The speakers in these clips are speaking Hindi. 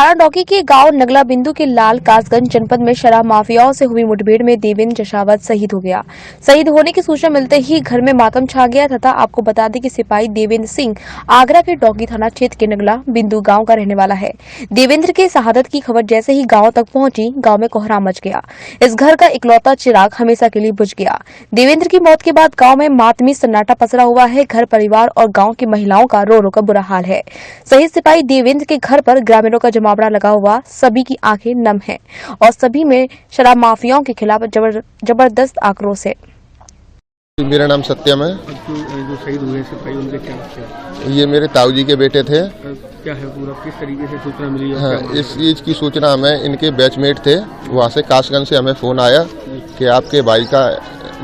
थाना डौकी के गांव नगला बिंदु के लाल कासगंज जनपद में शराब माफियाओं से हुई मुठभेड़ में देवेंद्र जशावत शहीद हो गया। शहीद होने की सूचना मिलते ही घर में मातम छा गया तथा आपको बता दें कि सिपाही देवेंद्र सिंह आगरा के डौकी थाना क्षेत्र के नगला बिंदु गांव का रहने वाला है। देवेंद्र के शहादत की खबर जैसे ही गांव तक पहुंची, गांव में कोहराम मच गया। इस घर का इकलौता चिराग हमेशा के लिए बुझ गया। देवेंद्र की मौत के बाद गाँव में मातमी सन्नाटा पसरा हुआ है। घर परिवार और गाँव की महिलाओं का रो रो का बुरा हाल है। शहीद सिपाही देवेंद्र के घर पर ग्रामीणों का जमावड़ा लगा हुआ, सभी की आंखें नम हैं और सभी में शराब माफियाओं के खिलाफ जबरदस्त आक्रोश है। मेरा नाम सत्यम है। जो शहीद हुए सिपाही उनके क्या ये मेरे ताऊ जी के बेटे थे। क्या है पूरा किस तरीके से सूचना मिली? हाँ, इस चीज की सूचना हमें इनके बैचमेट थे, वहाँ से कासगंज से हमें फोन आया कि आपके भाई का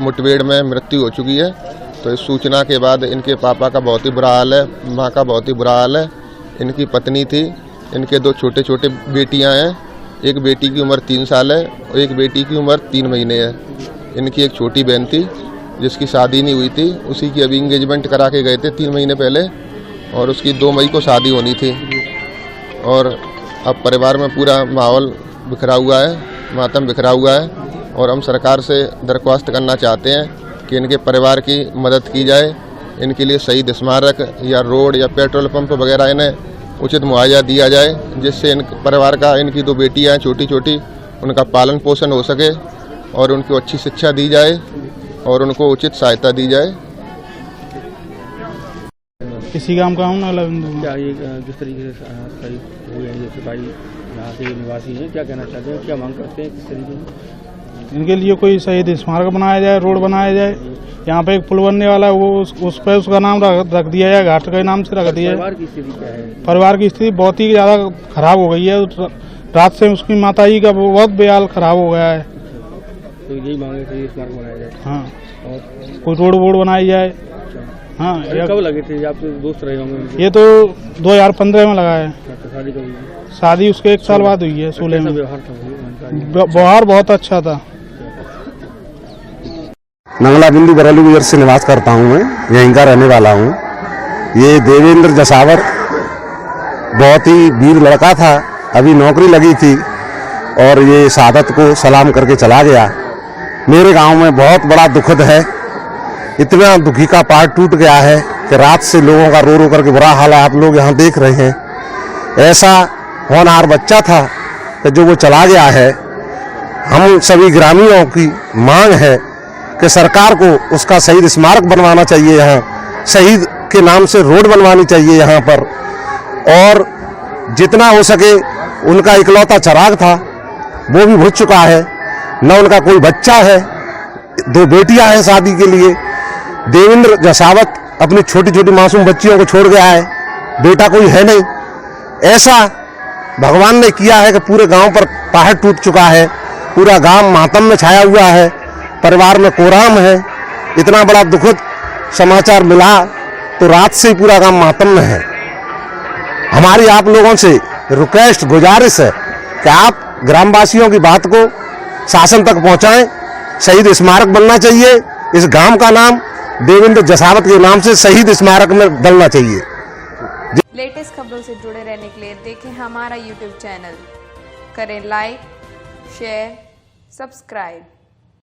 मुठभेड़ में मृत्यु हो चुकी है। तो इस सूचना के बाद इनके पापा का बहुत ही बुरा हाल है, माँ का बहुत ही बुरा हाल है। इनकी पत्नी थी, इनके दो छोटे छोटे बेटियां हैं। एक बेटी की उम्र 3 साल है और एक बेटी की उम्र 3 महीने है। इनकी एक छोटी बहन थी जिसकी शादी नहीं हुई थी, उसी की अभी इंगेजमेंट करा के गए थे 3 महीने पहले और उसकी 2 मई को शादी होनी थी। और अब परिवार में पूरा माहौल बिखरा हुआ है, मातम बिखरा हुआ है और हम सरकार से दरख्वास्त करना चाहते हैं कि इनके परिवार की मदद की जाए। इनके लिए शहीद स्मारक या रोड या पेट्रोल पंप वगैरह इन्हें उचित मुआवजा दिया जाए, जिससे इन परिवार का, इनकी 2 बेटियां हैं छोटी छोटी, उनका पालन पोषण हो सके और उनको अच्छी शिक्षा दी जाए और उनको उचित सहायता दी जाए। किसी काम का हूँ नगला बिंदु। क्या ये किस तरीके से शहीद हुए हैं ये सिपाही यहाँ के निवासी हैं, क्या कहना चाहते हैं, क्या मांग करते हैं, किस तरीके से? इनके लिए कोई शहीद स्मारक बनाया जाए, रोड बनाया जाए। यहाँ पे एक पुल बनने वाला है, वो उस पर उसका नाम रख दिया जाए, घाट के नाम से रख दिया। परिवार की स्थिति क्या है? परिवार की स्थिति बहुत ही ज्यादा खराब हो गई है। रात से उसकी माताजी का बहुत बेहाल खराब हो गया है। तो यही मांगे थे स्मारक बनाया जाए। हाँ, और कोई रोड वोड बनाई जाए। हाँ, कब लगे थे? आप तो दोस्त रहे होंगे। ये तो 2015 में लगा है। शादी कब हुई? शादी उसके 1 साल बाद हुई है, 16 में। व्यवहार था? व्यवहार बहुत अच्छा था। नगला बिंदु बरौली गुजर से निवास करता हूँ, मैं यहीं का रहने वाला हूँ। ये देवेंद्र जशावत बहुत ही वीर लड़का था, अभी नौकरी लगी थी और ये शहादत को सलाम करके चला गया। मेरे गांव में बहुत बड़ा दुखद है, इतना दुखी का पहाड़ टूट गया है कि रात से लोगों का रो रो करके बुरा हाल है। आप लोग यहाँ देख रहे हैं। ऐसा होनहार बच्चा था कि जो वो चला गया है। हम सभी ग्रामीणों की मांग है कि सरकार को उसका शहीद स्मारक बनवाना चाहिए, यहाँ शहीद के नाम से रोड बनवानी चाहिए यहाँ पर। और जितना हो सके, उनका इकलौता चिराग था वो भी बुझ चुका है, न उनका कोई बच्चा है, 2 बेटियां हैं शादी के लिए। देवेंद्र जशावत अपनी छोटी छोटी मासूम बच्चियों को छोड़ गया है, बेटा कोई है नहीं। ऐसा भगवान ने किया है कि पूरे गांव पर पहाड़ टूट चुका है, पूरा गांव मातम में छाया हुआ है, परिवार में कोहराम है। इतना बड़ा दुखद समाचार मिला तो रात से ही पूरा गांव मातम में है। हमारी आप लोगों से रिक्वेस्ट, गुजारिश है कि आप ग्रामवासियों की बात को शासन तक पहुंचाएं। शहीद स्मारक बनना चाहिए, इस गांव का नाम देवेंद्र जशावत के नाम से शहीद स्मारक में डलना चाहिए। लेटेस्ट खबरों से जुड़े रहने के लिए देखें हमारा YouTube चैनल, करें लाइक, शेयर, सब्सक्राइब।